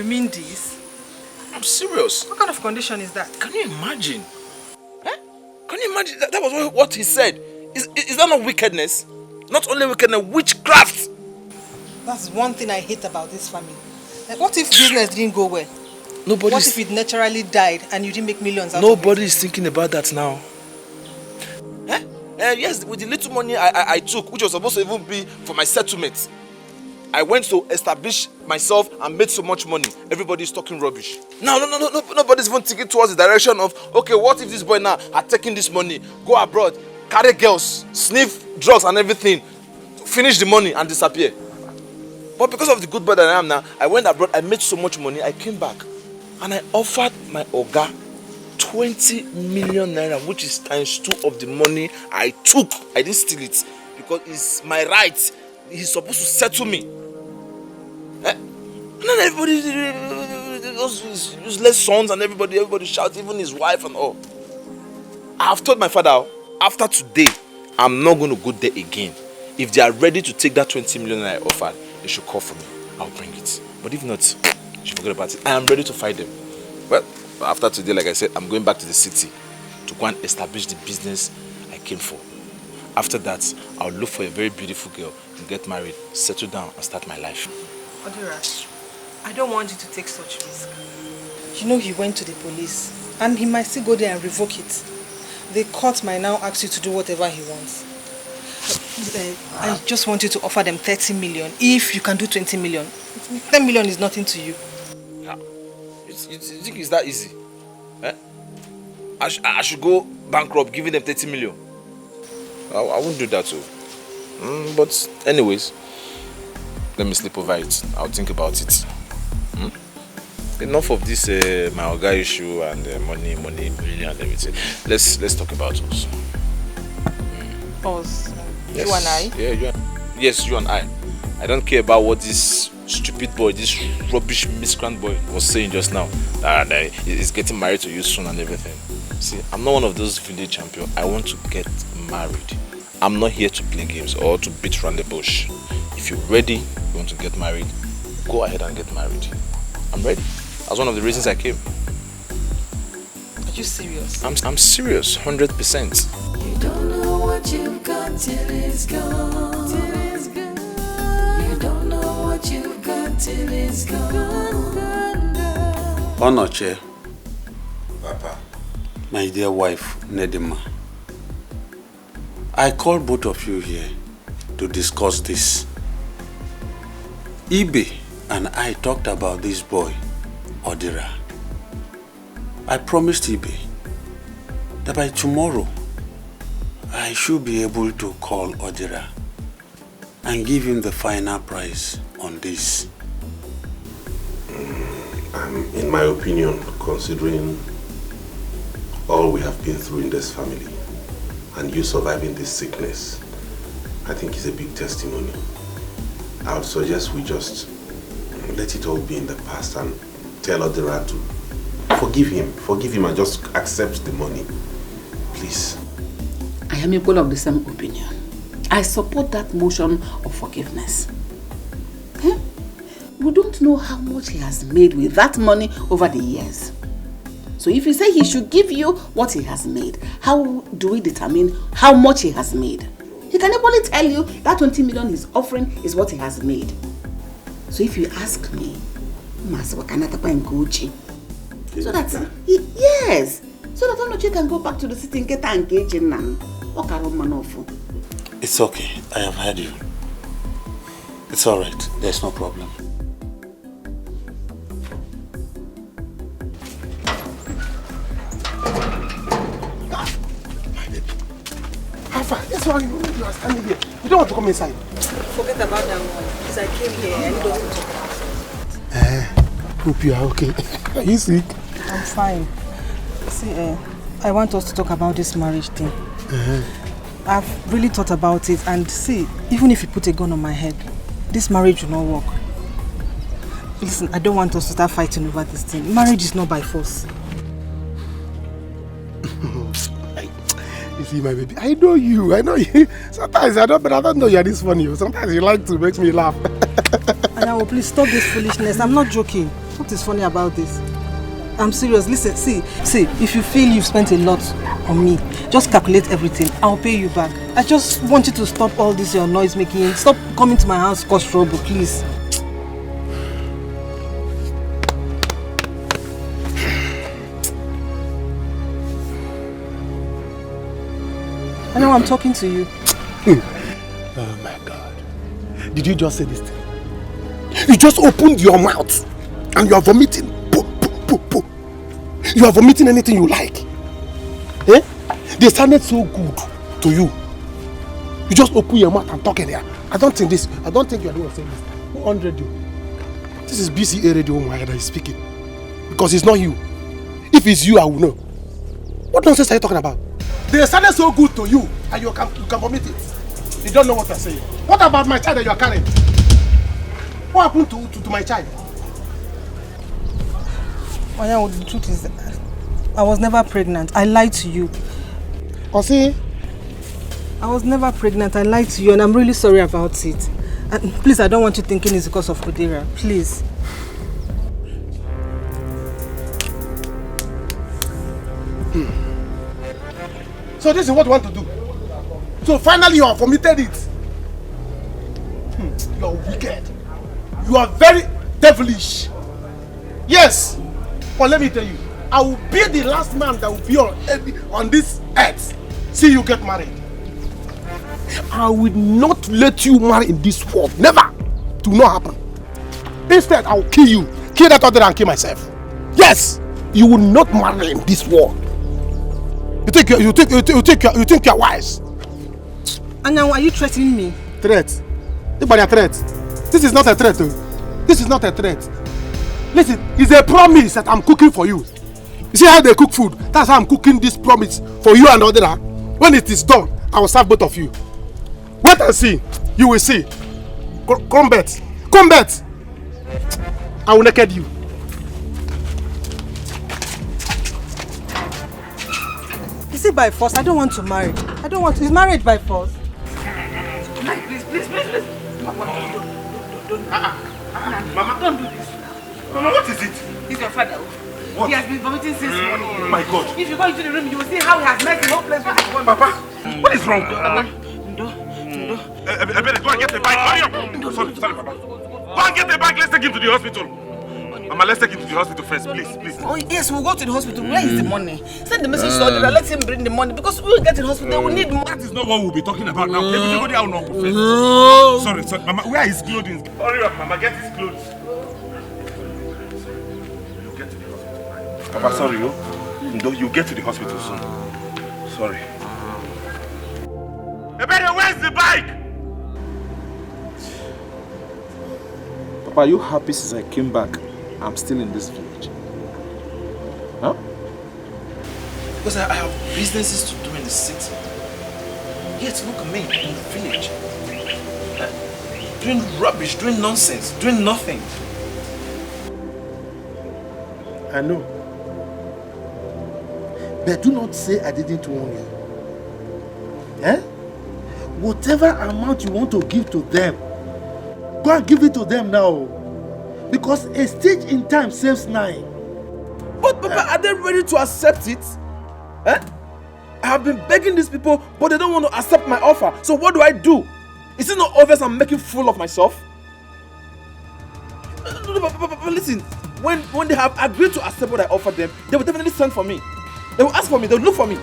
mean this? I'm serious. What kind of condition is that? Can you imagine? Eh? Can you imagine? That was what he said. Is that not wickedness? Not only wickedness, witchcraft. That's one thing I hate about this family. Like, what if business didn't go well? What if it naturally died and you didn't make millions out of it? Nobody is thinking about that now. Eh? Yes, with the little money I took, which was supposed to even be for my settlement, I went to establish myself and made so much money. Everybody's talking rubbish. No, nobody's even thinking towards the direction of, okay, what if this boy now had taken this money, go abroad, carry girls, sniff drugs and everything, finish the money and disappear. But because of the good boy that I am now, I went abroad, I made so much money, I came back. And I offered my Oga 20 million naira, which is ×2 of the money I took. I didn't steal it because it's my right. He's supposed to settle me. Eh? And then everybody, those useless sons and everybody shouts, even his wife and all. I have told my father, after today, I'm not going to go there again. If they are ready to take that 20 million I offered, they should call for me. I'll bring it. But if not, you should forget about it. I am ready to fight them. Well, after today, like I said, I'm going back to the city to go and establish the business I came for. After that, I'll look for a very beautiful girl and get married, settle down and start my life. Odira, I don't want you to take such risk. You know he went to the police and he might still go there and revoke it. The court might now ask you to do whatever he wants. I just want you to offer them 30 million if you can do 20 million. 10 million is nothing to you. Yeah. You think it's that easy? Eh? I should go bankrupt giving them 30 million. I won't do that too. But anyways, let me sleep over it. I'll think about it. Enough of this my Oga issue and money, million and everything. Let's talk about us. Us? Yes. You and I? Yeah, yes, you and I. I don't care about what this stupid boy, this rubbish miscreant boy was saying just now. That he's getting married to you soon and everything. See, I'm not one of those village champions. I want to get married. I'm not here to play games or to beat around the bush. If you're ready, you want to get married, go ahead and get married. I'm ready. That's one of the reasons I came. Are you serious? I'm serious, 100%. You don't know what you've got till it's gone. Till it's gone. You don't know what you've got till it's gone. Onoche. Papa. My dear wife, Nedima. I called both of you here to discuss this. Ibe and I talked about this boy, Odira. I promised Ibe that by tomorrow I should be able to call Odira and give him the final price on this. In my opinion, considering all we have been through in this family and you surviving this sickness, I think it's a big testimony. I would suggest we just let it all be in the past and tell Odira to forgive him and just accept the money. Please. I am equal of the same opinion. I support that motion of forgiveness. Eh? We don't know how much he has made with that money over the years. So if you say he should give you what he has made, how do we determine how much he has made? He can only tell you that 20 million he's offering is what he has made. So if you ask me, so that yes, so that Onoche can go back to the city and get engaged in now. It's okay. I have heard you. It's all right. There's no problem. That's why you are standing here. You don't want to come inside. Forget about that one. Because I came here and I need us to talk about it. Hope you are okay. Are you sick? I'm fine. See, I want us to talk about this marriage thing. I've really thought about it, and see, even if you put a gun on my head, this marriage will not work. Listen, I don't want us to start fighting over this thing. Marriage is not by force. You see, my baby, I know you. Sometimes I don't know you're this funny. Sometimes you like to make me laugh. And I will please stop this foolishness. I'm not joking. What is funny about this? I'm serious. Listen, see, if you feel you've spent a lot on me, just calculate everything. I'll pay you back. I just want you to stop all this your noise making. Stop coming to my house, cause trouble, please. I know I'm talking to you. Oh my God. Did you just say this thing? You just opened your mouth and you are vomiting. Poo. You are vomiting anything you like. Eh? They sounded so good to you. You just open your mouth and talk in there. I don't think you are the one saying this. Who 100 you? This is BCA radio that is speaking. Because it's not you. If it's you, I will know. What nonsense are you talking about? They sounded so good to you and you can vomit it. You don't know what I'm saying. What about my child that you are carrying? What happened to my child? Maya, the truth is, I was never pregnant. I lied to you. Osi? I was never pregnant. I lied to you and I'm really sorry about it. And please, I don't want you thinking it's because of Kudera. Please. So this is what you want to do. So finally you have vomited it. You are wicked. You are very devilish. Yes. But let me tell you, I will be the last man that will be on this earth. See you get married. I will not let you marry in this world. Never. It will not happen. Instead, I will kill you. Kill that other and kill myself. Yes. You will not marry in this world. You think you're wise? And now, are you threatening me? Threat? Anybody a threat? This is not a threat. This is not a threat. Listen, it's a promise that I'm cooking for you. You see how they cook food? That's how I'm cooking this promise for you and the other. When it is done, I will serve both of you. Wait and see. You will see. Come bet. I will naked you. Is it by force? I don't want to marry. I don't want to. Is marriage by force? Please. Mama, don't. Mama, don't do this. Mama, what is it? He's your father. What? He has been vomiting since morning. Oh my God. If you go into the room, you will see how he has messed the whole place with his Papa, what is wrong? Ndo. I better go and get the bike. Hurry up. Sorry, Papa. Go and get the bike. Let's take him to the hospital. Mama, let's take him to the hospital first, please. Oh yes, we'll go to the hospital. Where is the money? Send the message to Odira. Let him bring the money because we'll get to the hospital. We need money. That is not what we'll be talking about now. If you go there, I'll not go first. Sorry, Mama. Where is clothing? Hurry up, Mama. Get his clothes. You'll get to the hospital, right? Papa, sorry, you'll get to the hospital soon. Sorry. Ebere, where's the bike? Papa, are you happy since I came back? I'm still in this village. Huh? Because I have businesses to do in the city. Yet look at me in the village. Doing rubbish, doing nonsense, doing nothing. I know. But do not say I didn't warn you. Eh? Whatever amount you want to give to them, go and give it to them now. Because a stage in time saves 9. But Papa, are they ready to accept it? Eh? I have been begging these people, but they don't want to accept my offer. So what do I do? Is it not obvious I'm making fool of myself? Papa, listen. When they have agreed to accept what I offered them, they will definitely send for me. They will ask for me. They will look for me.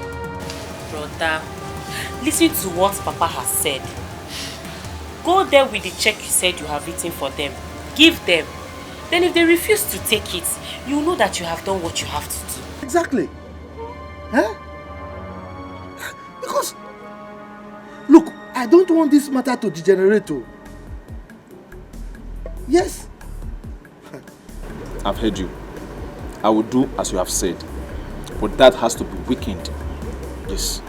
Brother, listen to what Papa has said. Go there with the check you said you have written for them. Give them. Then if they refuse to take it, you know that you have done what you have to do. Exactly. Huh? Because, look, I don't want this matter to degenerate. Yes. I've heard you. I will do as you have said. But that has to be weakened. Yes.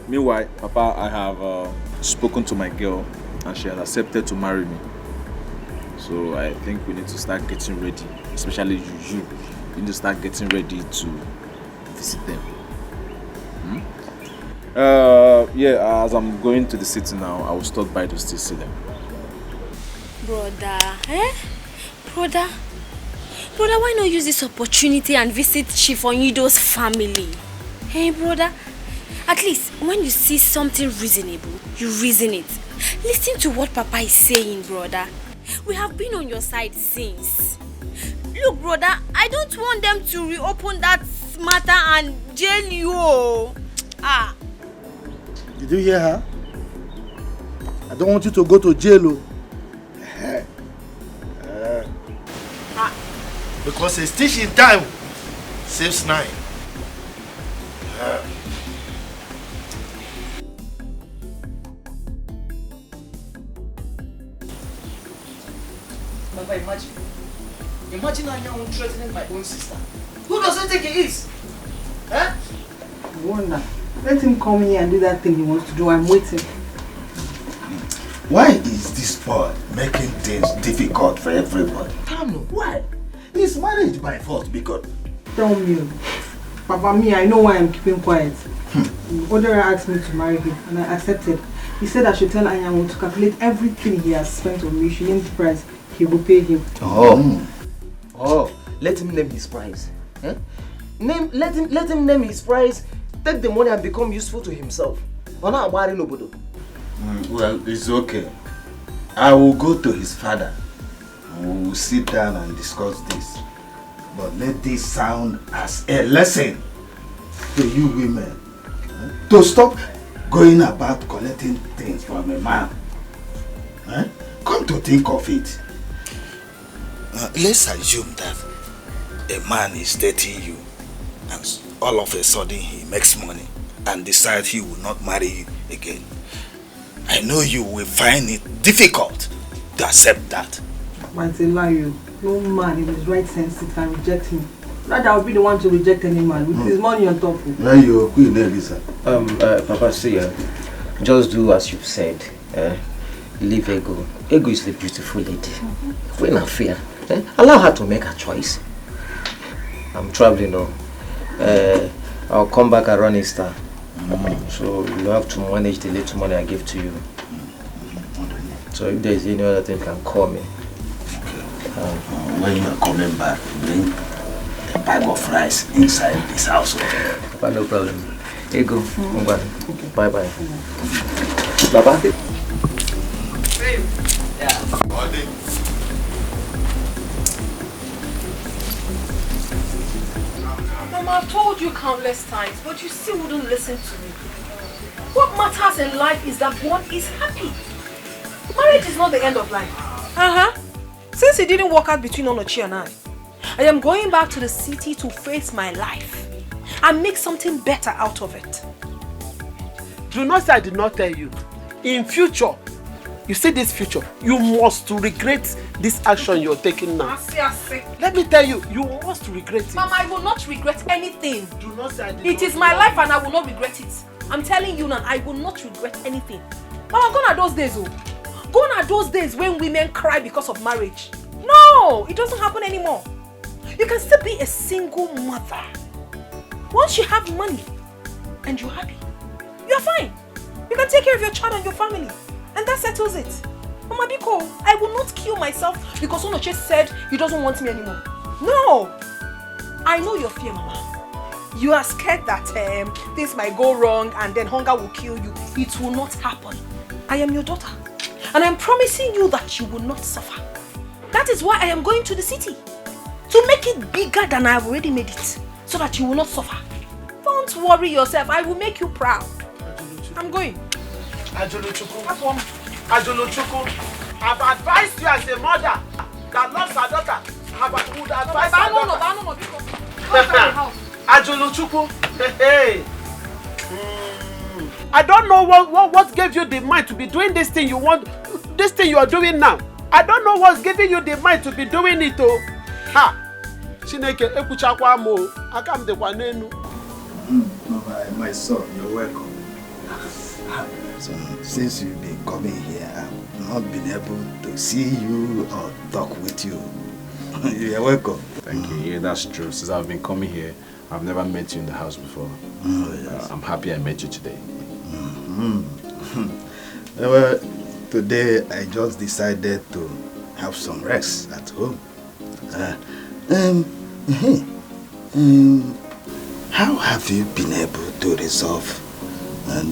Meanwhile, Papa, I have spoken to my girl and she has accepted to marry me. So I think we need to start getting ready. Especially you. You need to start getting ready to visit them. Yeah, as I'm going to the city now, I will stop by to still see them. Brother, Brother, why not use this opportunity and visit Chief Onido's family? Hey, brother, at least when you see something reasonable, you reason it. Listen to what Papa is saying, brother. We have been on your side since. Look, brother, I don't want them to reopen that matter and jail you. Did you hear her? I don't want you to go to jail. Because a stitch in time saves 9. Papa, imagine I am threatening my own sister. Who does he think he is? Eh? Wonder. Let him come here and do that thing he wants to do. I'm waiting. Why is this boy making things difficult for everybody? Why? Is marriage by force because? Tell me. Papa, me, I know why I'm keeping quiet. Odera asked me to marry him and I accepted. He said I should tell Anyanwu to calculate everything he has spent on me. She named the price. He will pay him. Oh, let him name his price. Eh? Let him name his price. Take the money and become useful to himself. Well, it's okay. I will go to his father. We will sit down and discuss this. But let this sound as a lesson to you women. To stop going about collecting things from a man. Come to think of it. Let's assume that a man is dating you and all of a sudden he makes money and decides he will not marry you again. I know you will find it difficult to accept that. But it's a lie. No man in his right sense can reject him. Rather, I'll be the one to reject any man with his money on top. Papa, see, just do as you've said. Leave Ego. Ego is the beautiful lady. We're not fear. Allow her to make her choice. I'm traveling now. I'll come back around Easter. So you have to manage the little money I give to you. So if there's any other thing, you can call me. When you're coming back, bring a bag of rice inside this house. Papa, no problem. Ego, come back. Bye bye. Papa. Mama, I've told you countless times, but you still wouldn't listen to me. What matters in life is that one is happy. Marriage is not the end of life. Since it didn't work out between Onochi and I am going back to the city to face my life and make something better out of it. Do not say I did not tell you. In future, you see this future, you must regret this action you're taking now. Let me tell you, you must regret it. Mama, I will not regret anything. Do not say I did It is my life and I will not regret it. I'm telling you now, I will not regret anything. Mama, gone are those days, Gone are those days when women cry because of marriage. No, it doesn't happen anymore. You can still be a single mother. Once you have money and you're happy, you're fine. You can take care of your child and your family. And that settles it. Mama Biko, I will not kill myself because Onoche said he doesn't want me anymore. No! I know your fear, Mama. You are scared that things might go wrong and then hunger will kill you. It will not happen. I am your daughter. And I'm promising you that you will not suffer. That is why I am going to the city. To make it bigger than I have already made it. So that you will not suffer. Don't worry yourself. I will make you proud. I'm going. Ajuluchuku, I've advised you as a mother that loves her daughter. I would advise her daughter. Ajuluchuku, hey. I don't know what gave you the mind to be doing this thing you want, this thing you are doing now. I don't know what's giving you the mind to be doing it, oh. Ha! Chineke ekuchakwa mo, akam de kwa nenu. My son, you're welcome. So, since you've been coming here, I've not been able to see you or talk with you. You're welcome. Thank you. Yeah, that's true. Since I've been coming here, I've never met you in the house before. Yes. I'm happy I met you today. Well, today I just decided to have some rest at home. How have you been able to resolve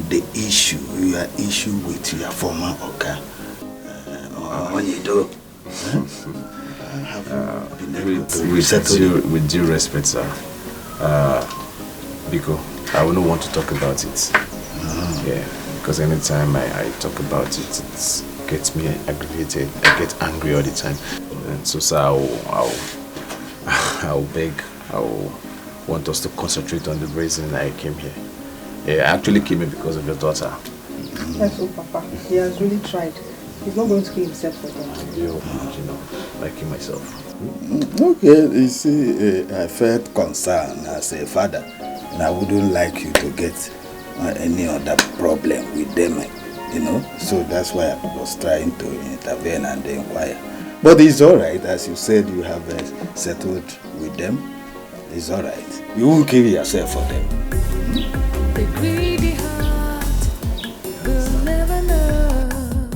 the issue, your issue with your former Oga? Onido? With due respect, sir, Biko, I wouldn't want to talk about it. Yeah, because anytime I talk about it, it gets me aggravated. I get angry all the time. And so, sir, I'll beg, I'll want us to concentrate on the reason I came here. Yeah, I actually came here because of your daughter. Yes, so Papa. He has really tried. He's not going to kill himself for them. You know, like you myself. Okay, you see, I felt concerned as a father, and I wouldn't like you to get any other problem with them, you know. So that's why I was trying to intervene and inquire. But it's all right, as you said, you have settled with them. It's all right. You won't kill yourself for them. The greedy heart will never know.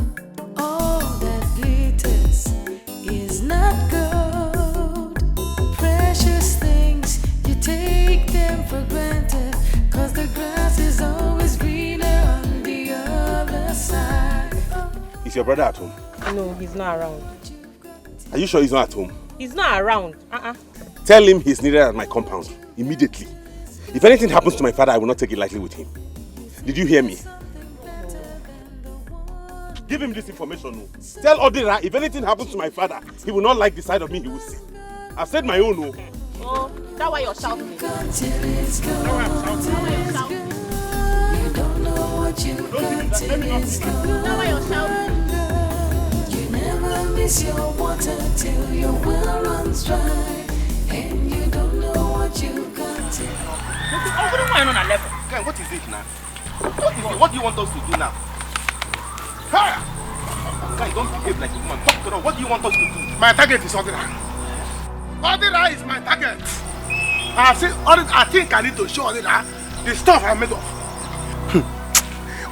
All that glitters is not gold. Precious things, you take them for granted. Cause the grass is always greener on the other side. Is your brother at home? No, he's not around. Are you sure he's not at home? He's not around. Tell him he's needed at my compound immediately. If anything happens to my father, I will not take it lightly with him. Did you hear me? Give him this information. No. Tell Odira if anything happens to my father, he will not like the side of me he will see. I've said my own. No. Oh, that's why you're shouting. You don't know what you've got till it's gone. That's why you're shouting. You never miss your water till your well runs dry. And you don't know what you've got till. What is it now? What do you want us to do now? Guy, don't behave like a woman. Talk to her. What do you want us to do? My target is Odira. Odira is my target. I think I need to show Odira the stuff I'm made of.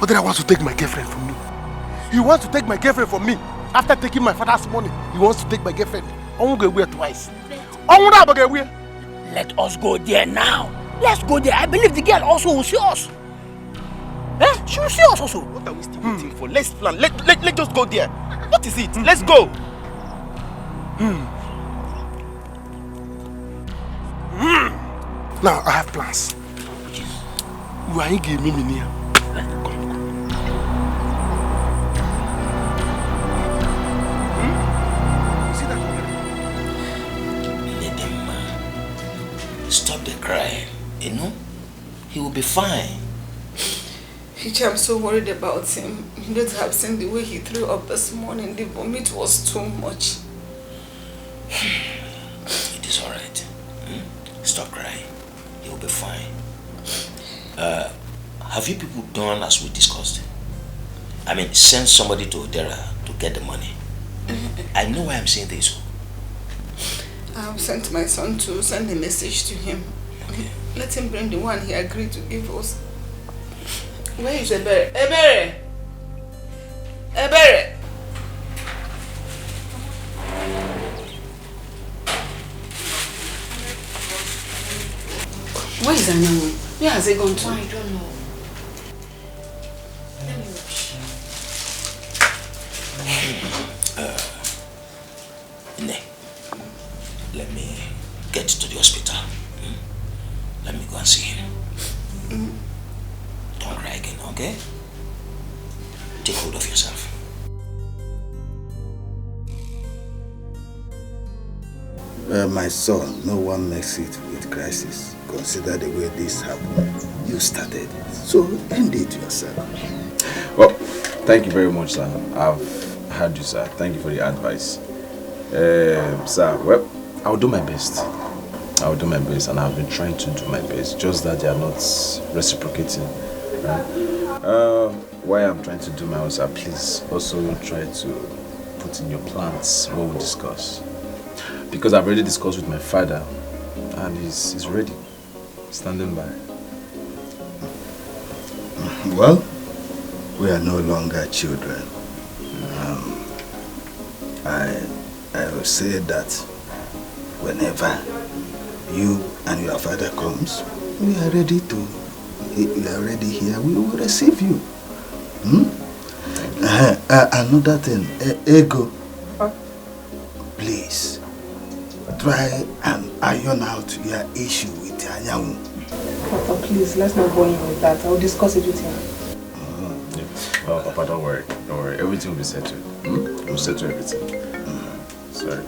Odira wants to take my girlfriend from me. He wants to take my girlfriend from me. After taking my father's money, he wants to take my girlfriend. I won't go away twice. Let us go there now. Let's go there. I believe the girl also will see us. Eh? She will see us also. What are we still waiting for? Let's plan. Let's just go there. What is it? Let's go. Now I have plans. You ain't give me money. Stop the crying, you know? He will be fine. I'm so worried about him. You don't have seen the way he threw up this morning. The vomit was too much. It is alright. Stop crying. He will be fine. Have you people done as we discussed? I mean, send somebody to Odera to get the money. I know why I'm saying this. I have sent my son to send a message to him. Okay. Let him bring the one he agreed to give us. Where is Ebere? Ebere! Ebere! Where is Anyanwu? Where has he gone to? I don't know. Let me watch. Ini, let me get to the hospital. Let me go and see him. Don't cry again, okay? Take hold of yourself. My son, no one makes it with crisis. Consider the way this happened. You started. So end it yourself. Well, thank you very much, sir. I've heard you, sir. Thank you for the advice. Sir, well, I'll do my best. I'll do my best, and I've been trying to do my best. Just that they are not reciprocating. Why I'm trying to do my own, sir, please also try to put in your plans what we discuss. Because I've already discussed with my father, and he's ready, standing by. Well, we are no longer children. I will say that whenever you and your father comes, we are ready here. We will receive you. Another thing, Ego, please try and iron out your issue with Anyanwu. Papa, please, let's not go in with that. I will discuss it with him. Oh, Papa, don't worry. Don't worry. Everything will be settled. We'll settle everything. Sorry.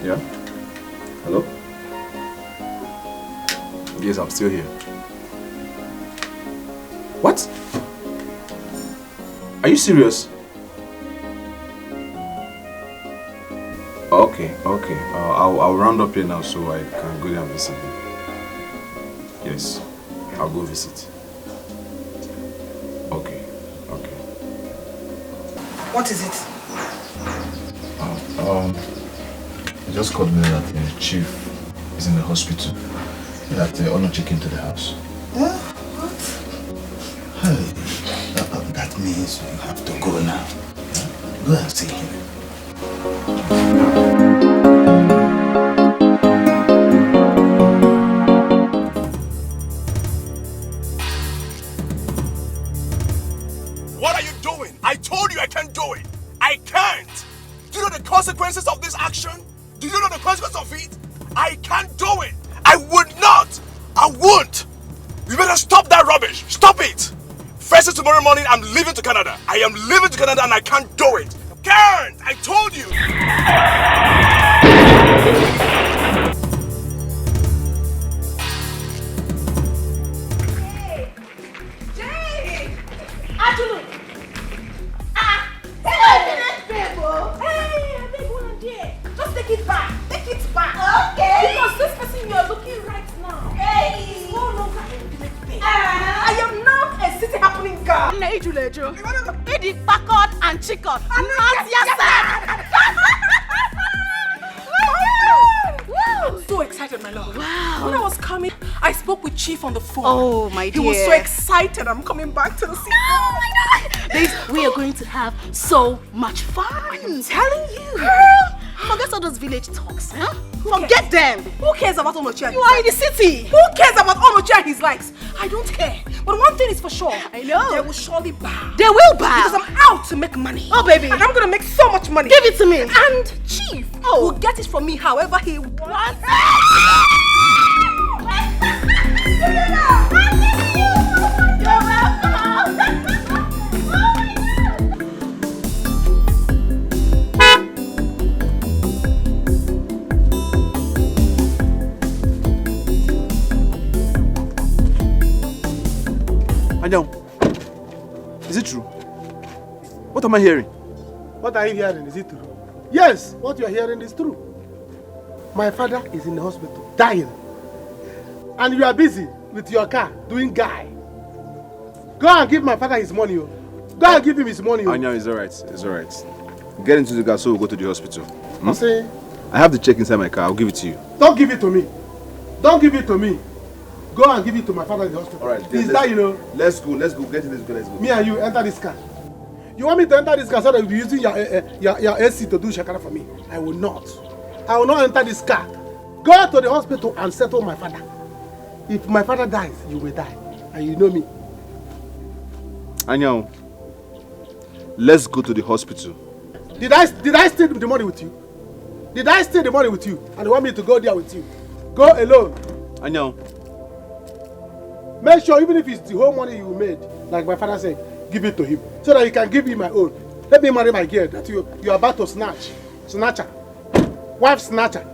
Yeah? Hello? Yes, I'm still here. What? Are you serious? Okay. I'll round up here now so I can go there and visit you. Yes, I'll go visit. Okay. What is it? They just called me that the chief is in the hospital. That they are not checking into the house. What? Hey, that means you have to go now. Go and see him. What are you doing? I told you I can't do it. I can't. Do you know the consequences of this action? Do you know the consequences of it? I can't do it. I would not. I won't. You better stop that rubbish. Stop it. First thing tomorrow morning, I'm leaving to Canada. I am leaving to Canada and I can't do it. Can't. I told you. Jay! Ajulu! Just take it back. Take it back. Okay. Because this person you are looking right now is no longer a village babe. I am now a city happening girl. Eddie Packard and Chicken. Not yourself. I'm so excited, my lord. Wow. When I was coming, I spoke with Chief on the phone. Oh, my dear. He was so excited. I'm coming back to the city. Oh, my God. We are going to have so much fun. I'm telling you. Girl, forget all those village talks, huh? Forget them. Who cares about Onochia? You are in the city. Who cares about Onochia and his likes? I don't care. But one thing is for sure. I know. They will surely bow. They will bow. Because I'm out to make money. Oh, baby. And I'm going to make so much money. Give it to me. And Chief will get it from me however he wants. You're welcome. Anyang, is it true? What am I hearing? What are you hearing? Is it true? Yes, what you are hearing is true. My father is in the hospital, dying. And you are busy with your car, doing guy. Go and give my father his money. Go and give him his money. Anyang, it's alright. It's alright. Get into the car so we'll go to the hospital. See? I have the check inside my car. I'll give it to you. Don't give it to me. Don't give it to me. Go and give it to my father in the hospital. Alright. He's dying, Let's go. Let's go. Get in this car. Let's go. Me and you enter this car. You want me to enter this car so that you'll be using your AC to do shakara for me? I will not. I will not enter this car. Go to the hospital and settle my father. If my father dies, you will die. And you know me. Anyang, let's go to the hospital. Did I steal the money with you? Did I steal the money with you? And you want me to go there with you? Go alone. Anyang. Make sure even if it's the whole money you made, like my father said, give it to him. So that he can give me my own. Let me marry my girl that you are about to snatch. Snatcher. Wife snatcher.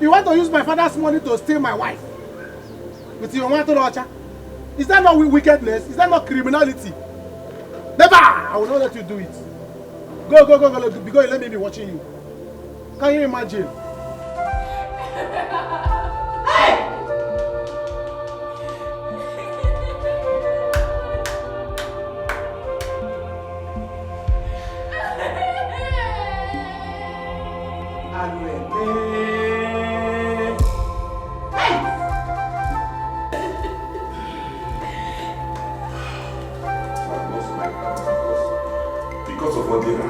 You want to use my father's money to steal my wife? With your wife to watcher? Is that not wickedness? Is that not criminality? Never! I will not let you do it. Go. Because let me be watching you. Can you imagine? Hey! Because of Odira,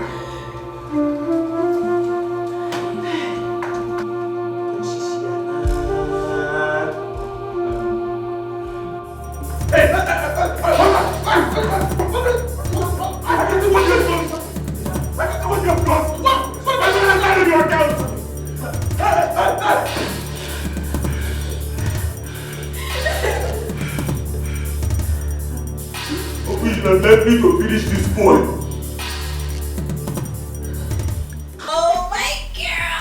Let me to finish this boy. Oh my girl!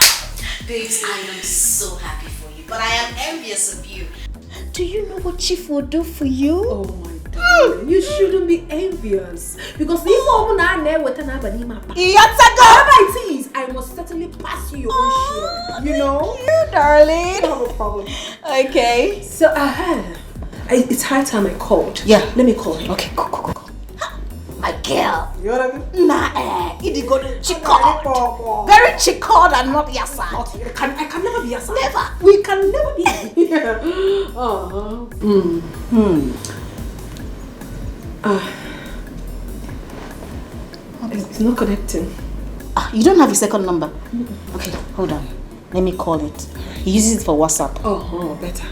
Babes, I am so happy for you, but I am envious of you. Do you know what Chief will do for you? Oh my darling, you shouldn't be envious. Because if woman are there with an abanima, whatever it is, I must certainly pass you your own share. You know? You, darling. No problem. Okay. So, it's high time I called. Yeah. Let me call him. Okay, go. My girl. You know what I mean? Nah, Idigo chickled. Very chickled and not your side. I can never be your side. Never. We can never be. It's not connecting. You don't have his second number? Okay, hold on. Let me call it. He uses it for WhatsApp. Oh, better.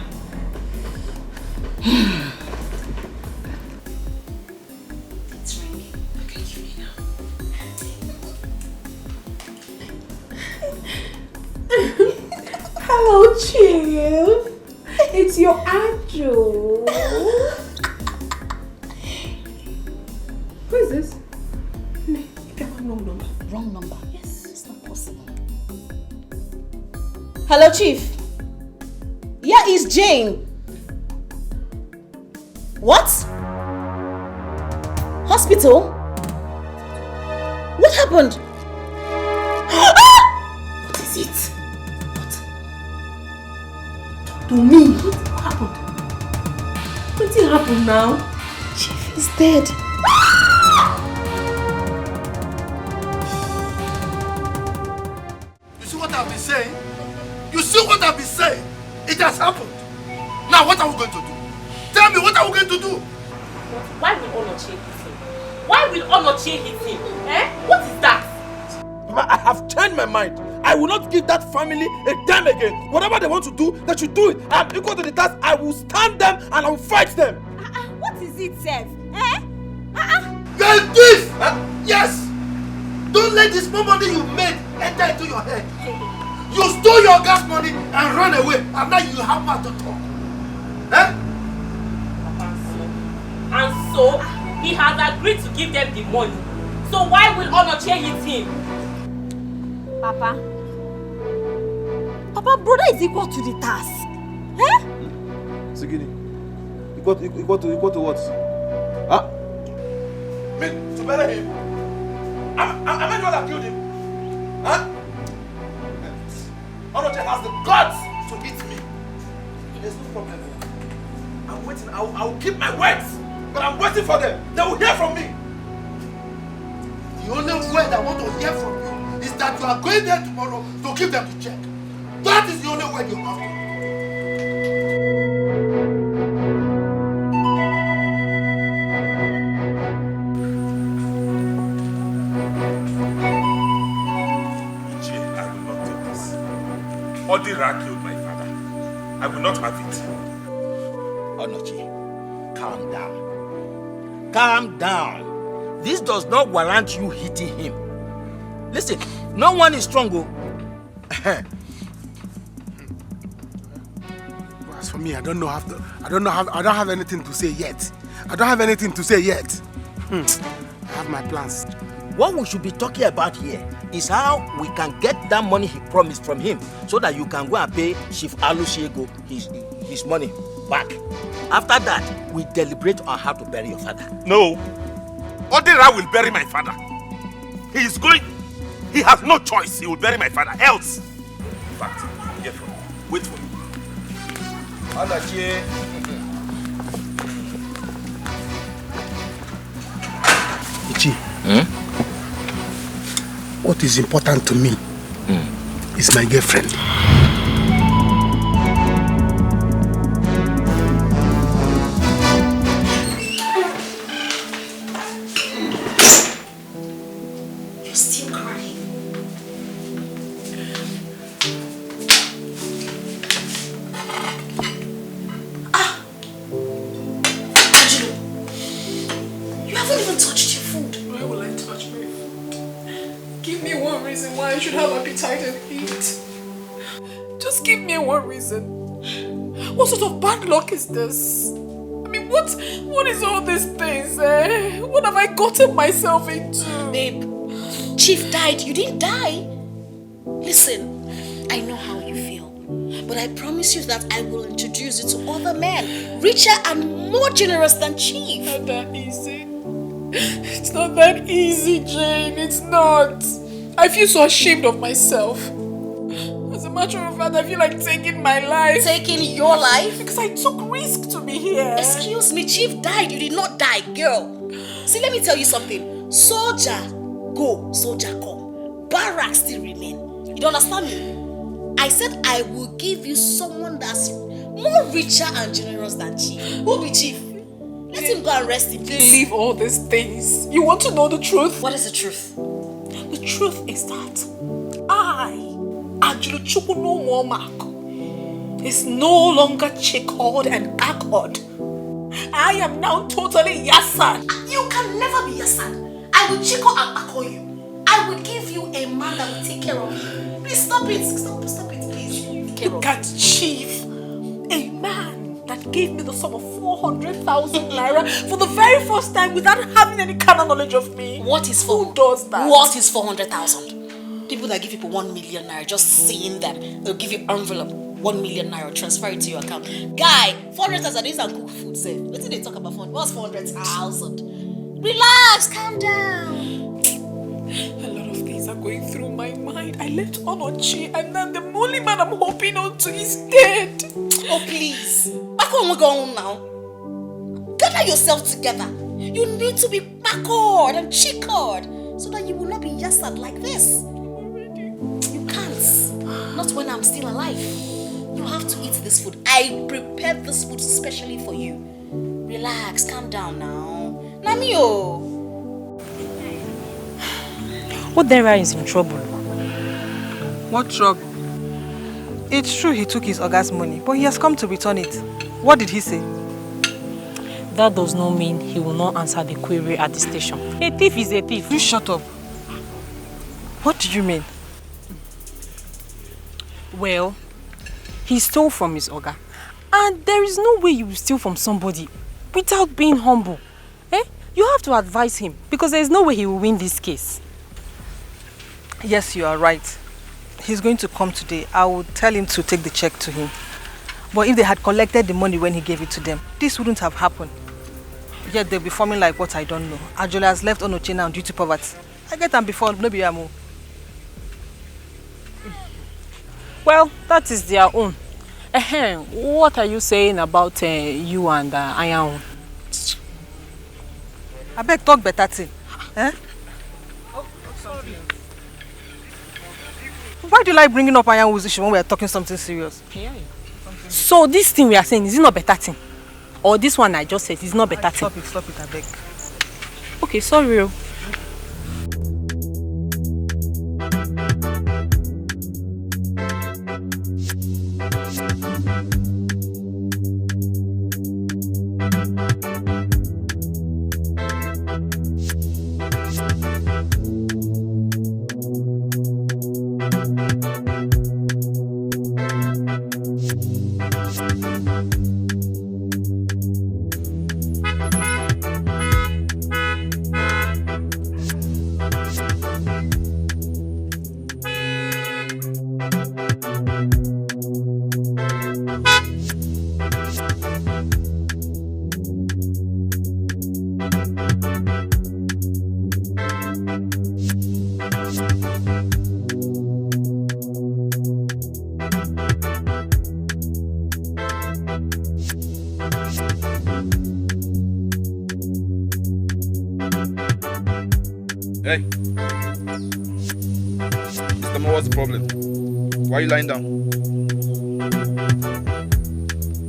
It's ringing. Okay, give me now. Hello, Chief. It's your angel. Who is this? You got my wrong number. Wrong number? Yes, it's not possible. Hello, Chief. Yeah, it's Jane. What? Hospital? What happened? What is it? What? To me? What happened? What did happen now? Chief is dead. You see what I've been saying? You see what I've been saying? It has happened. Now what are we going to do? Tell me, what are we going to do? Why will Onochie hit him? Why will Onochie hit him? What is that? Mama, I have changed my mind. I will not give that family a dime again. Whatever they want to do, they should do it. I am equal to the task. I will stand them and I will fight them. What is it, Seth? You're a thief! Yes! Don't let this small money you made enter into your head. You stole your gas money and ran away, and now you have mouth to talk. And so, he has agreed to give them the money. So why will Onochie hit him? Papa, brother is equal to the task. Sigini, equal to what? Me, to bury him? Am I the one that killed him? Onochie has the guts to hit me. There's no problem. I'm waiting. I will keep my words. But I'm waiting for them. They will hear from me. The only word I want to hear from you is that you are going there tomorrow to give them the check. That is the only word you have to. I will not take this. Odira killed my father. I will not have it. Onochie, calm down. Calm down. This does not warrant you hitting him. Listen, no one is strong. As for me, I don't have anything to say yet. I have my plans. What we should be talking about here is how we can get that money he promised from him so that you can go and pay Chief Alusiego his money back. After that, we deliberate on how to bury your father. No. Odira will bury my father. He is going. He has no choice. He will bury my father. Else. In fact, get for me. Wait for me. Onochie. Ichi. What is important to me is my girlfriend. You're still crying. touched your food. Why will I touch my food? Give me one reason why I should have appetite and eat. Just give me one reason. What sort of bad luck is this? I mean, what is all these things, eh? What have I gotten myself into? Babe, Chief died. You didn't die. Listen, I know how you feel. But I promise you that I will introduce you to other men, richer and more generous than Chief. Not that easy. It's not that easy, Jane. It's not. I feel so ashamed of myself. As a matter of fact, I feel like taking my life. Taking your life? Because I took risk to be here. Excuse me, Chief died. You did not die, girl. See, let me tell you something. Soldier go, soldier come. Barracks still remain. You don't understand me? I said I will give you someone that's more richer and generous than Chief. Who will be Chief? Let him go and rest in peace. Leave all these things. You want to know the truth? What is the truth? The truth is that Angelo Chukuno Womak, is no longer chickled and cackled. I am now totally Yasan. You can never be Yasan. I will chickle and cackle you. I will give you a man that will take care of you. Please stop it. Stop it, please. Look at Chief, a man that gave me the sum of 400,000 naira for the very first time without having any kind of knowledge of me. What is Who does that? What is 400,000? People that give people 1 million naira, just seeing them, they'll give you envelope, 1 million naira, transfer it to your account. Guy, 400,000 is and cook food, sir. What did they talk about? What's 400,000? Relax, calm down. A lot of things are going through my mind. I left Onochi and then the only man I'm hoping on to is dead. Oh, please. Back on, we're going now. Gather yourself together. You need to be backward and chickered so that you will not be yassad like this. You can't. Not when I'm still alive. You have to eat this food. I prepared this food specially for you. Relax, calm down now. Namio. Odera is in trouble. What trouble? It's true he took his Oga's money, but he has come to return it. What did he say? That does not mean he will not answer the query at the station. A thief is a thief. You shut up. What do you mean? Well, he stole from his Oga. And there is no way you will steal from somebody without being humble. Eh? You have to advise him because there is no way he will win this case. Yes, you are right. He's going to come today. I will tell him to take the check to him. But if they had collected the money when he gave it to them, this wouldn't have happened. Yet they'll be forming like what I don't know. Ajola has left Onoche now due to poverty. I get them before, maybe I'm more. Well, that is their own. What are you saying about you and Ayaun? I beg talk better thing. Eh? Why do you like bringing up Ayaun's issue when we are talking something serious? So this thing we are saying, is it not better thing? Or this one I just said, is not better thing? Stop it, I beg. Okay, sorry. Hey. Mr. Mo, what's the problem? Why are you lying down?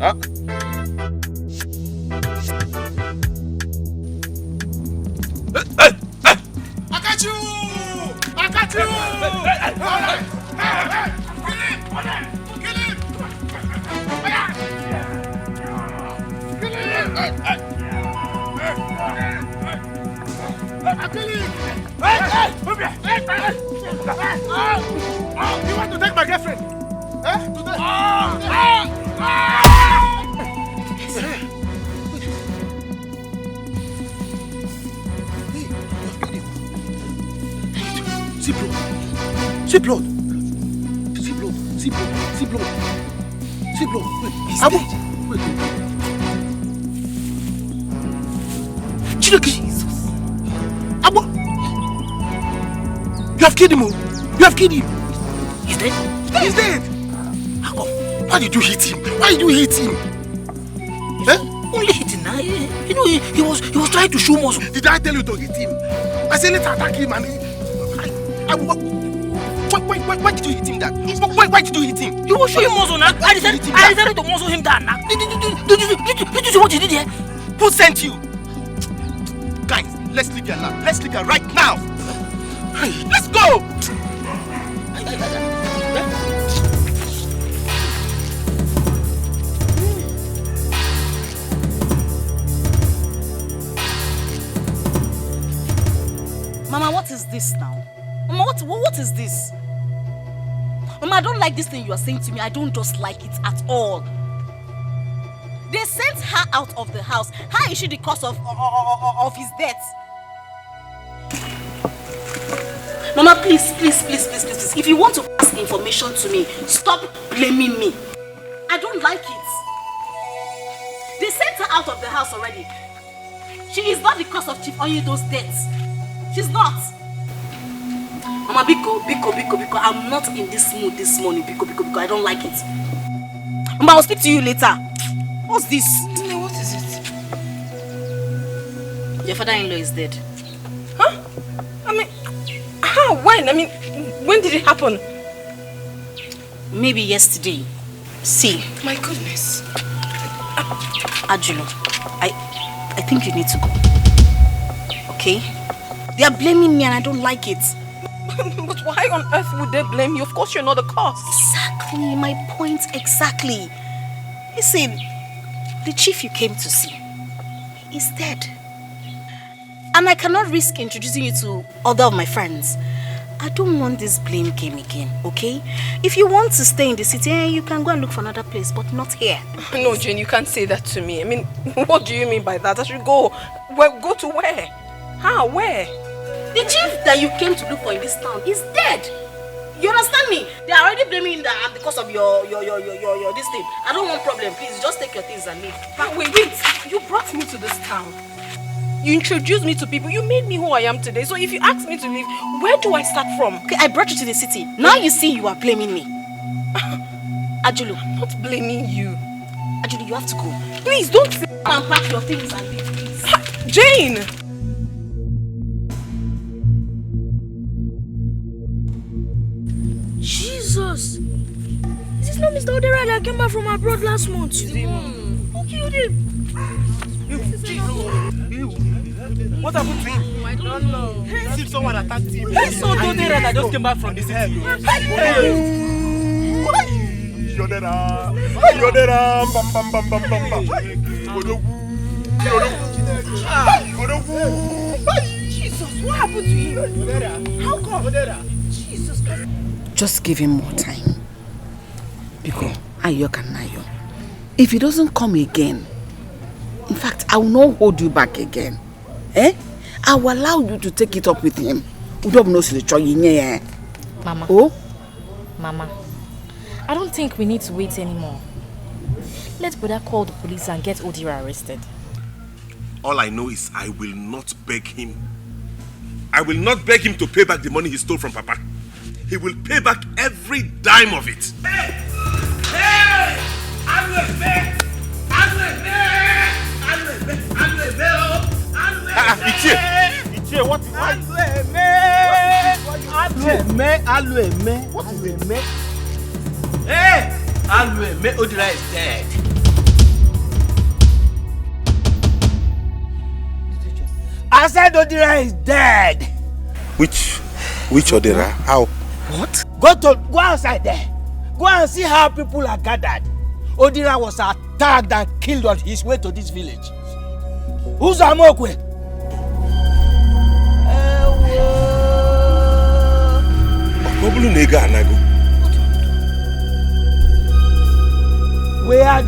Huh? I got you! I got you! Kill him! You want to take my girlfriend? See blood. See blood. See blood. See blood. See blood. See blood. Wait. He's dead. Wait. Jesus. Abo. You have killed him. You have killed him. He's dead. He's dead. How come? Why did you hit him? Why did you hit him? Only hitting now. You know, he was trying to show muscle. Did I tell you to hit him? I said let's attack him and why did you hit him that? Why did you hit him? You will show him muscle now. I decided to muscle him down now. Did you see what you did here? Who sent you? Guys, let's leave here now. Let's leave here right now. Let's go! Mama, what is this now? Mama, what is this? Mama, I don't like this thing you are saying to me. I don't just like it at all. They sent her out of the house. How is she the cause of his death? Mama, please. If you want to pass information to me, stop blaming me. I don't like it. They sent her out of the house already. She is not the cause of Chief Onyedo's death. She's not. Mama, Biko, I'm not in this mood this morning. Biko, I don't like it. Mama, I'll speak to you later. What's this? What is it? Your father-in-law is dead. Huh? I mean, how? When? I mean, when did it happen? Maybe yesterday. See. My goodness. Ajulo, I think you need to go. Okay? They are blaming me and I don't like it. But why on earth would they blame you? Of course you're not the cause. Exactly, my point exactly. Listen, the chief you came to see is dead. And I cannot risk introducing you to other of my friends. I don't want this blame game again, okay? If you want to stay in the city, you can go and look for another place, but not here. No, Jane, you can't say that to me. I mean, what do you mean by that? I should go. Well, go to where? How? Where? The chief that you came to look for in this town is dead. You understand me? They are already blaming me that because of your this thing. I don't want problem. Please, just take your things and leave. But wait. You brought me to this town. You introduced me to people. You made me who I am today. So if you ask me to leave, where do I start from? Okay, I brought you to the city. Now you see you are blaming me. Ajulu. I'm not blaming you. Ajulu, you have to go. Please, don't say and pack your things and leave, please. Jane! Jesus! Is this not Mr. Odera that came back from abroad last month? Who killed him? What happened to him? I don't know. See if someone attacked him. I saw Odera that just came back from the city. Yodera, bam. Jesus, what happened to him? How come? Jesus Christ. Just give him more time. Because Ayo can Ayo. If he doesn't come again, in fact, I will not hold you back again. I will allow you to take it up with him. Mama. Oh? Mama, I don't think we need to wait anymore. Let brother call the police and get Odira arrested. All I know is I will not beg him. I will not beg him to pay back the money he stole from Papa. He will pay back every dime of it. Hey! Ichie, what is that? What is it? Hey! Alueme, Odira is dead. I said Odira is dead. Which Odira? How? What? Go outside there. Go and see how people are gathered. Odira was attacked and killed on his way to this village. Who's Amokwe? We are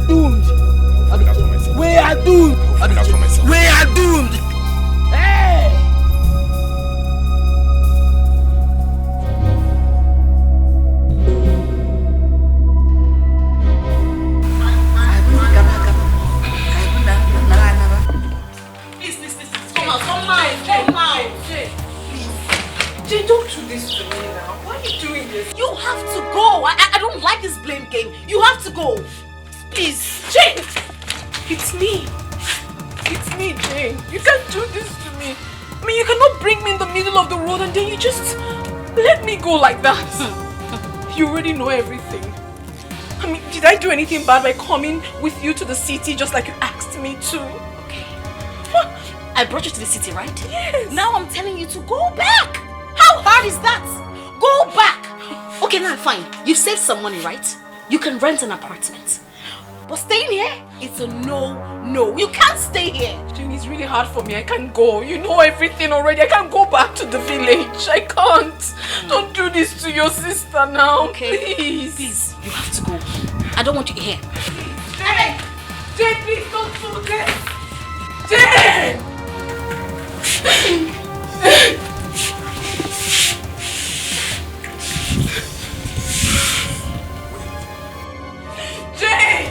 doomed. We are doomed. We are doomed. Hey! Jay, don't do this to me now. Why are you doing this? You have to go. I don't like this blame game. You have to go. Please. Jay! It's me. It's me, Jay. You can't do this to me. I mean, you cannot bring me in the middle of the road and then you just let me go like that. You already know everything. I mean, did I do anything bad by coming with you to the city just like you asked me to? Okay. I brought you to the city, right? Yes. Now I'm telling you to go back. How hard is that? Go back. Okay, now fine. You saved some money, right? You can rent an apartment. But staying here, it's a no. You can't stay here. Jane, it's really hard for me. I can't go. You know everything already. I can't go back to the village. I can't. Don't do this to your sister now. Okay. Please. You have to go. I don't want you here. Jane, please don't do this. Jane! Jane!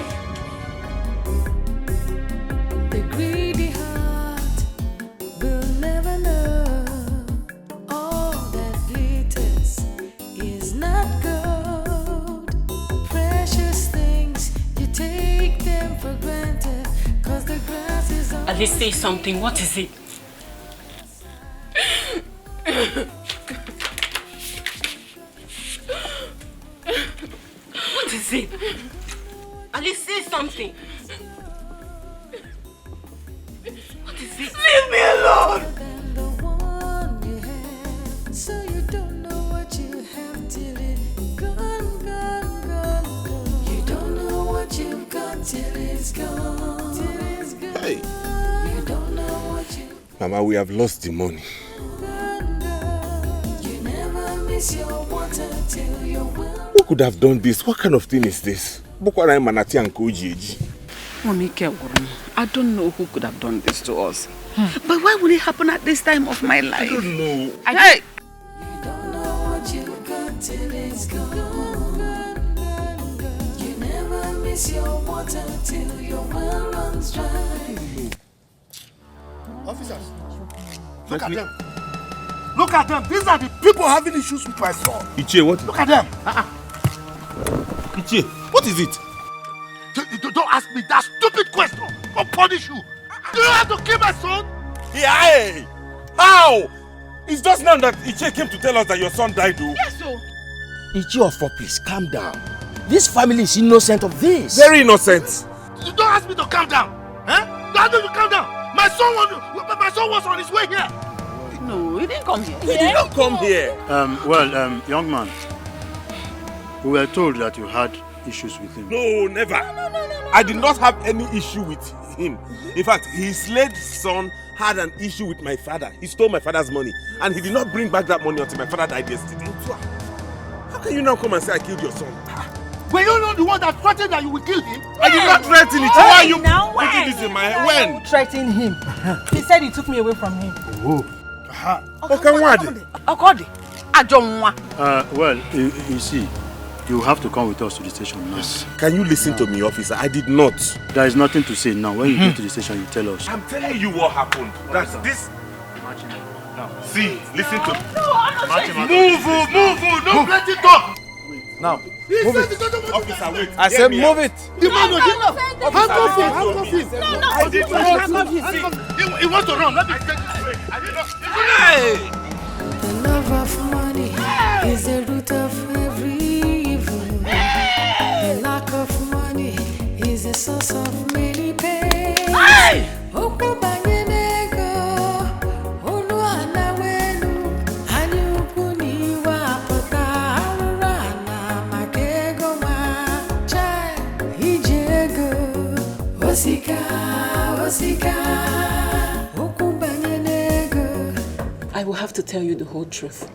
The greedy heart will never know all that glitters is not gold. Precious things, you take them for granted, 'cause the grass is on. At least say something. What is it? What is it? At least say something. What is it? Leave me alone! So you don't know what you have till it's gone. You don't know what you've got till it's gone. Hey. You don't know what you. Mama, we have lost the money. You never miss your water till you're well. Who could have done this? What kind of thing is this? I don't know who could have done this to us. But why would it happen at this time of my life? I don't know. Hey! You don't know what you've got till it's gone. You never miss your water till your well runs dry. Officers, look at them. Look at them. These are the people having issues with my son. Ichie, what? Look at them. Ichie, what is it? Don't ask me that stupid question. I'll punish you. Do you have to kill my son? Yeah, hey! How? It's just now that Ichie came to tell us that your son died, though. Yes, so. Ichie of 4, please, calm down. This family is innocent of this. Very innocent. You don't ask me to calm down. Don't ask me to calm down. My son was on his way here. No, he didn't come here. He did not come here. Young man, we were told that you had issues with him. No, never. I did not have any issue with him. In fact, his late son had an issue with my father. He stole my father's money, and he did not bring back that money until my father died yesterday. How can you now come and say I killed your son? Were you not the one that threatened that you would kill him? I did not threaten it. Why are you putting this in my head? When? Threatened him. He said he took me away from him. You see, you have to come with us to the station now. Can you listen to me, officer? I did not. There is nothing to say now. When you get to the station, you tell us. I'm telling you what happened. That's this. See, listen to me. Move, don't let it talk. Now, move it. Officer, wait. I said move it. The man handcuff him. He wants to run. Let me take this way. Hey! The love of money is the root of every evil. The lack of money is the source of many pain. I will have to tell you the whole truth.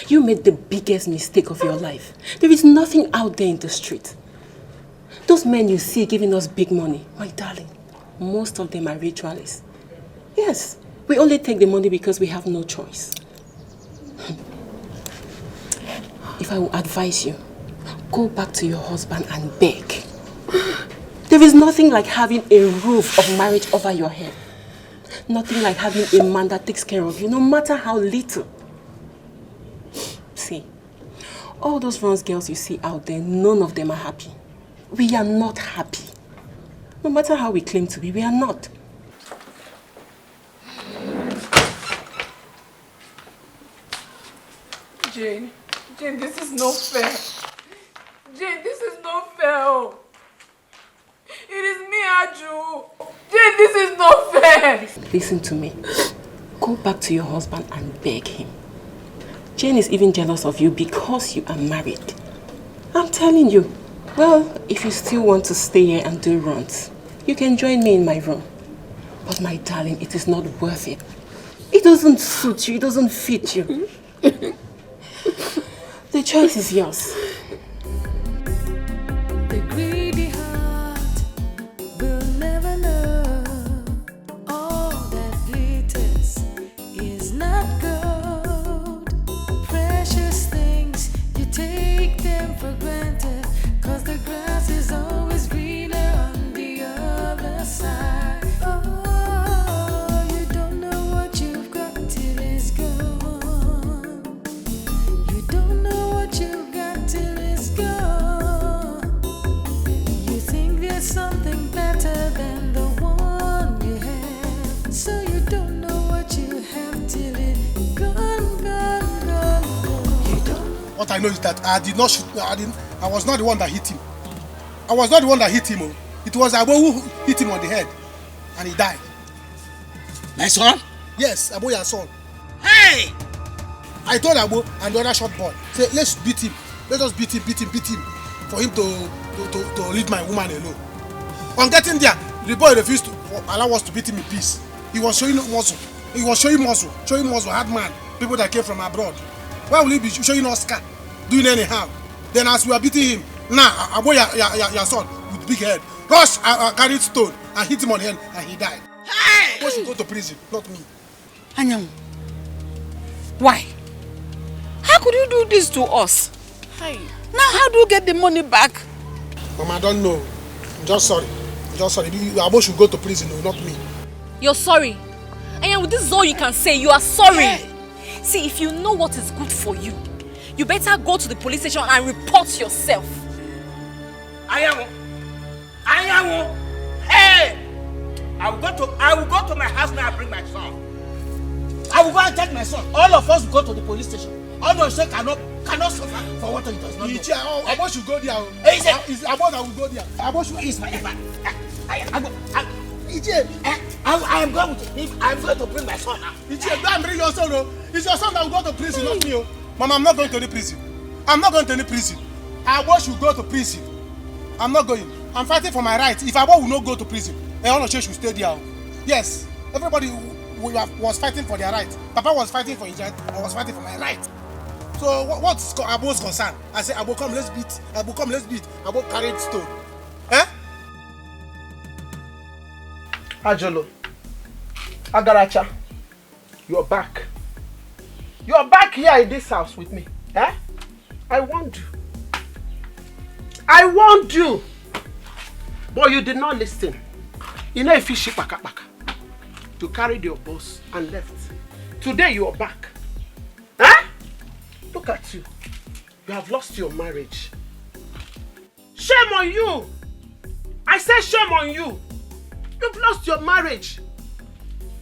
You made the biggest mistake of your life. There is nothing out there in the street. Those men you see giving us big money, my darling, most of them are ritualists. Yes, we only take the money because we have no choice. If I will advise you, go back to your husband and beg. There is nothing like having a roof of marriage over your head. Nothing like having a man that takes care of you, no matter how little. See, all those runs girls you see out there, none of them are happy. We are not happy. No matter how we claim to be, we are not. Jane, this is not fair. Jane, this is not fair. Oh. It is me, Aju. Jane, this is not fair. Listen to me. Go back to your husband and beg him. Jane is even jealous of you because you are married. I'm telling you. Well, if you still want to stay here and do runs, you can join me in my room. But my darling, it is not worth it. It doesn't suit you. It doesn't fit you. The choice is yours. The greedy heart will never know all that glitters is not gold. Precious things, you take them for granted, 'cause the grass is always greener on the other side. Oh, you don't know what you've got till it's gone. You don't know what you've got till it's gone. You think there's something better than the one you have, so you don't know what you have till it's gone, gone, gone, gone. You don't. What I know is that I did not shoot. I was not the one that hit him. I was not the one that hit him. Oh. It was Abo who hit him on the head, and he died. My son? Yes, Abo, your son. Hey! I told Abo and the other short boy, say, let's beat him. Let us beat him, for him to leave my woman alone. On getting there, the boy refused to allow us to beat him in peace. He was showing muscle. Hard man, people that came from abroad. Why will he be showing us scar, doing anyhow? Then as we are beating him, now Abo, your son, with big head, rush, carried stone and hit him on the head, and he died. Hey! Abo should go to prison, not me. Anyam, why? How could you do this to us? Hey. Now how do you get the money back? Mama, I don't know. I'm just sorry. Abo should go to prison, no, not me. You're sorry. And this is all you can say. You are sorry. Hey. See, if you know what is good for you, you better go to the police station and report yourself. Ayamu! Hey! I will go to my house now and bring my son. I will go and take my son. All of us will go to the police station. All of us cannot suffer for what he does not know. Abo should go there. It's Abo that will go there. Abo should. I am going with him. I am going to bring my son now. Go and bring your son. It's your son that will go to prison, not me. Mama, I'm not going to any prison. Abo should go to prison. I'm not going. I'm fighting for my rights. If Abo will not go to prison, Eonoche should stay there. Yes, everybody was fighting for their rights. Papa was fighting for his right. I was fighting for my rights. So what's Abo's concern? I say, Abo, come, let's beat. Abo carried stone. Ajolo, Agaracha, you're back. You're back here in this house with me. I warned you. But you did not listen. You know if you ship back. You carried your boss and left. Today you are back. Look at you. You have lost your marriage. Shame on you. I say shame on you. You've lost your marriage.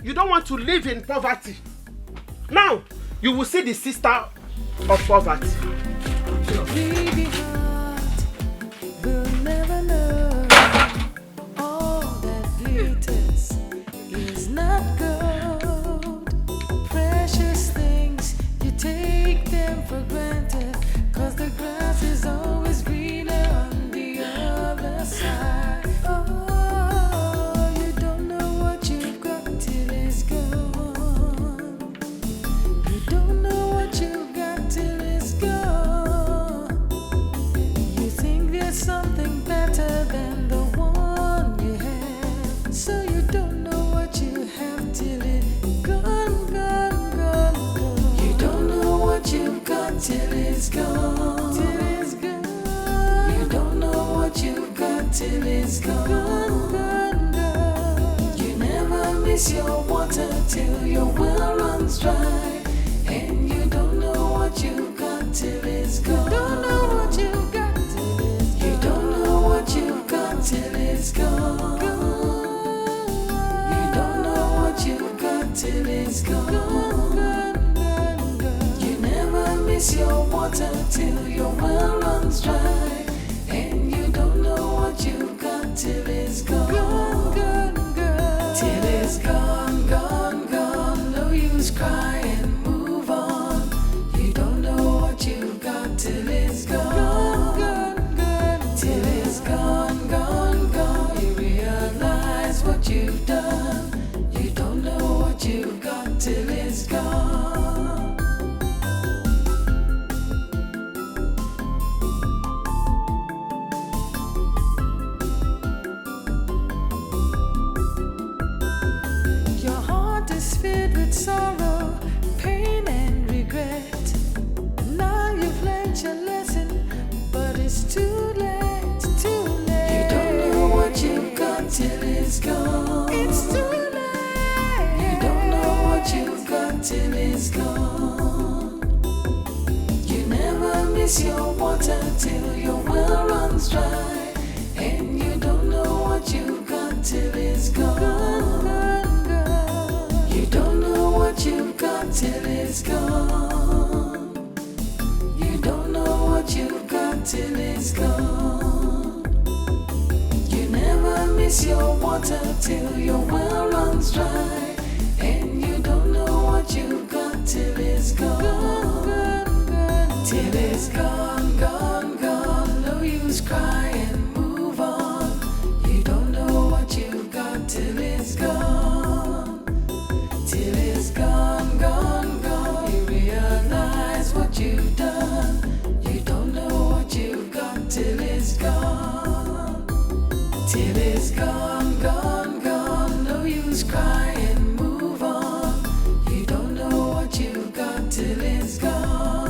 You don't want to live in poverty. Now, you will see the sister of poverty. Greedy heart will never know all that glitters is not gold. Precious things, you take them for granted, 'cause the grass is always greener on the other side. Oh, you don't know what you've got till it's gone. You don't know what you've got till gone, gone, gone. You never miss your water till your well runs dry, and you don't know what you've got till it's gone. Don't know what you've got till it's gone. You don't know what you've got till it's gone. You don't know what you've got till it's gone. You never miss your water till your well runs dry, and you don't know what you've got till it's gone. Till it's gone, gone, gone. No use cry and move on. You don't know what you've got till it's gone. Till it's gone, gone, gone. You realize what you've done. You don't know what you've got till it's gone. Your heart is filled with sorrow, pain and regret. Now you've learned your lesson, but it's too late, too late. You don't know what you've got till it's gone. It's too late. You don't know what you've got till it's gone. You never miss your water till your well runs dry, and you don't know what you've got till it's gone. You don't know what you've got till it's gone. You don't know what you've got till it's gone. You never miss your water till your well runs dry, and you don't know what you've got till it's gone. Till it's gone, gone, gone. No use cry and move on. You don't know what you've got till it's gone. Till it's gone, gone, gone. You realize what you've done. You don't know what you've got till it's gone. Till it's gone, gone, gone. No use cry and move on. You don't know what you've got till it's gone.